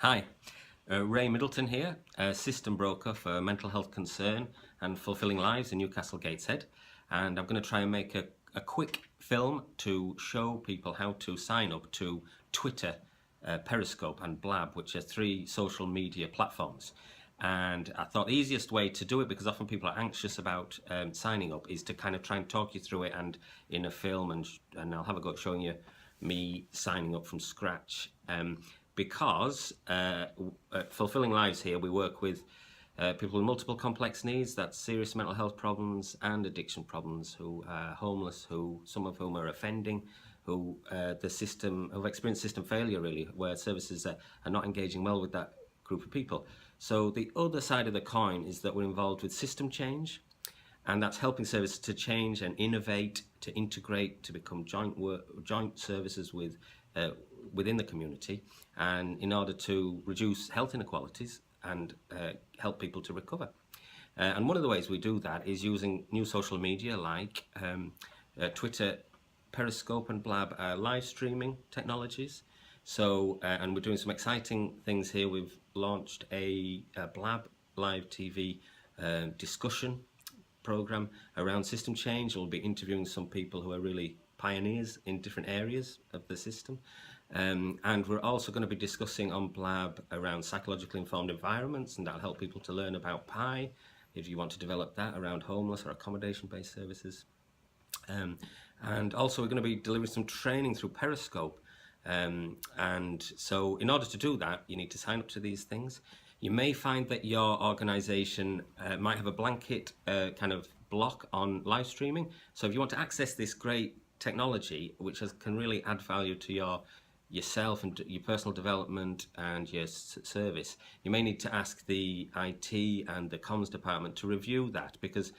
Hi, Ray Middleton here, a system broker for mental health concern and fulfilling lives in Newcastle Gateshead, and I'm going to try and make a quick film to show people how to sign up to Twitter, Periscope and Blab, which are 3 social media platforms. And I thought the easiest way to do it, because often people are anxious about signing up, is to kind of try and talk you through it and in a film, and I'll have a go at showing you me signing up from scratch. Because at Fulfilling Lives here, we work with people with multiple complex needs, that's serious mental health problems and addiction problems, who are homeless, who some of whom are offending, who the system have experienced system failure, really, where services are not engaging well with that group of people. So the other side of the coin is that we're involved with system change, and that's helping services to change and innovate, to integrate, to become joint services with within the community, and in order to reduce health inequalities and help people to recover. And one of the ways we do that is using new social media like Twitter, Periscope and Blab live streaming technologies. So, and we're doing some exciting things here. We've launched a Blab live TV discussion program around system change. We'll be interviewing some people who are really pioneers in different areas of the system. And we're also going to be discussing on Blab around psychologically informed environments, and that'll help people to learn about PI if you want to develop that around homeless or accommodation-based services. And also we're going to be delivering some training through Periscope. And so in order to do that, you need to sign up to these things. You may find that your organisation might have a blanket kind of block on live streaming. So if you want to access this great technology, which can really add value to yourself and your personal development and your service, you may need to ask the IT and the comms department to review that, because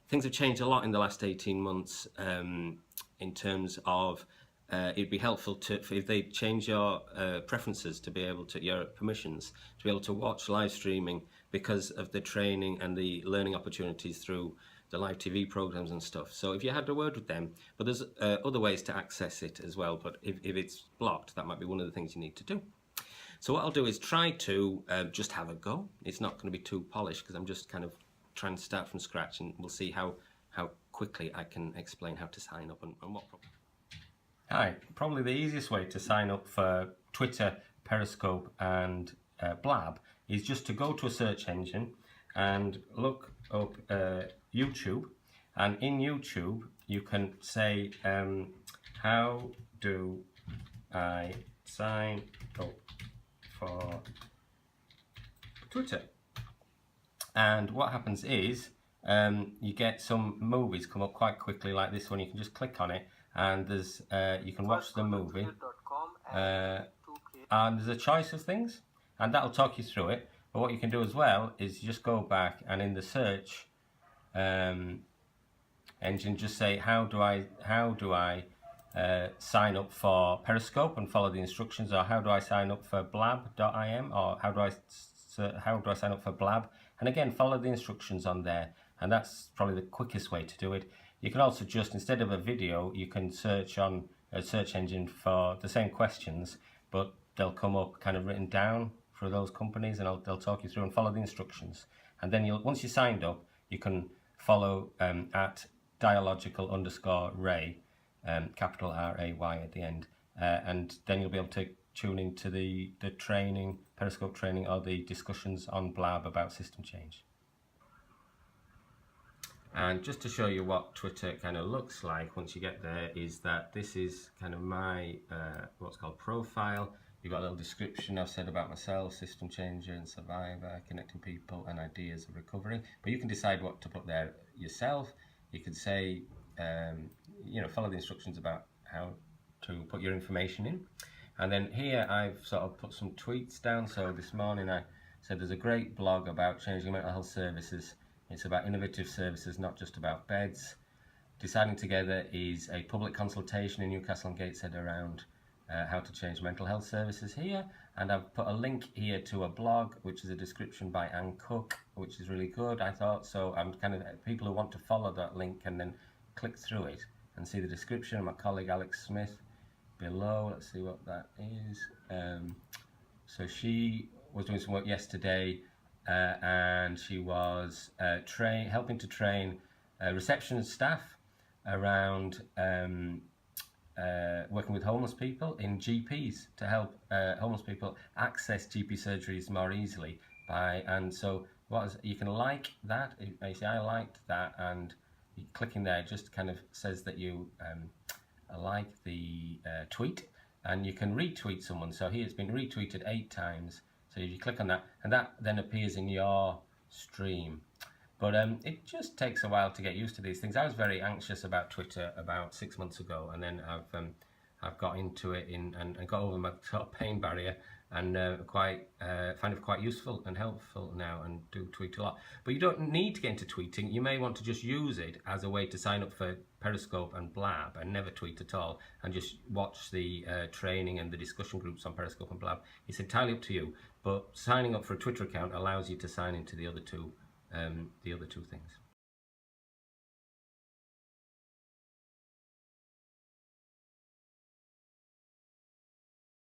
things have changed a lot in the last 18 months in terms of it'd be helpful if they change your preferences to be able to, your permissions, to be able to watch live streaming because of the training and the learning opportunities through the live TV programs and stuff. So if you had a word with them, but there's other ways to access it as well, but if it's blocked, that might be one of the things you need to do. So what I'll do is try to just have a go. It's not going to be too polished because I'm just kind of trying to start from scratch, and we'll see how quickly I can explain how to sign up and what problem. Hi, probably the easiest way to sign up for Twitter, Periscope and Blab is just to go to a search engine and look up YouTube, and in YouTube you can say how do I sign up for Twitter, and what happens is you get some movies come up quite quickly like this one. You can just click on it and there's you can watch the movie and there's a choice of things, and that'll talk you through it. But what you can do as well is you just go back and in the search engine just say how do I sign up for Periscope and follow the instructions, or how do I sign up for blab.im, or how do I sign up for Blab, and again follow the instructions on there, and that's probably the quickest way to do it. You can also just, instead of a video, you can search on a search engine for the same questions, but they'll come up kind of written down for those companies, and they'll talk you through and follow the instructions. And then once you're signed up, you can follow at dialogical_Ray, capital R-A-Y at the end, and then you'll be able to tune into the training, Periscope training, or the discussions on Blab about system change. And just to show you what Twitter kind of looks like once you get there, is that this is kind of my what's called profile. You've got a little description I've said about myself: system changer and survivor, connecting people and ideas of recovery. But you can decide what to put there yourself. You could say, follow the instructions about how to put your information in. And then here I've sort of put some tweets down. So this morning I said there's a great blog about changing mental health services. It's about innovative services, not just about beds. Deciding Together is a public consultation in Newcastle and Gateshead around how to change mental health services here. And I've put a link here to a blog, which is a description by Anne Cook, which is really good, I thought. So I'm kind of, people who want to follow that link can then click through it and see the description. My colleague Alex Smith below, let's see what that is. So she was doing some work yesterday, and she was helping to train reception staff around working with homeless people in GPs to help homeless people access GP surgeries more easily. And so you can like that. You see, I liked that, and clicking there just kind of says that you like the tweet, and you can retweet someone. So here it's been retweeted 8 times. So if you click on that, and that then appears in your stream. But it just takes a while to get used to these things. I was very anxious about Twitter about 6 months ago, and then I've got into it and got over my sort of pain barrier, and find it quite useful and helpful now, and do tweet a lot. But you don't need to get into tweeting. You may want to just use it as a way to sign up for Periscope and Blab and never tweet at all, and just watch the training and the discussion groups on Periscope and Blab. It's entirely up to you. But signing up for a Twitter account allows you to sign into the other two things.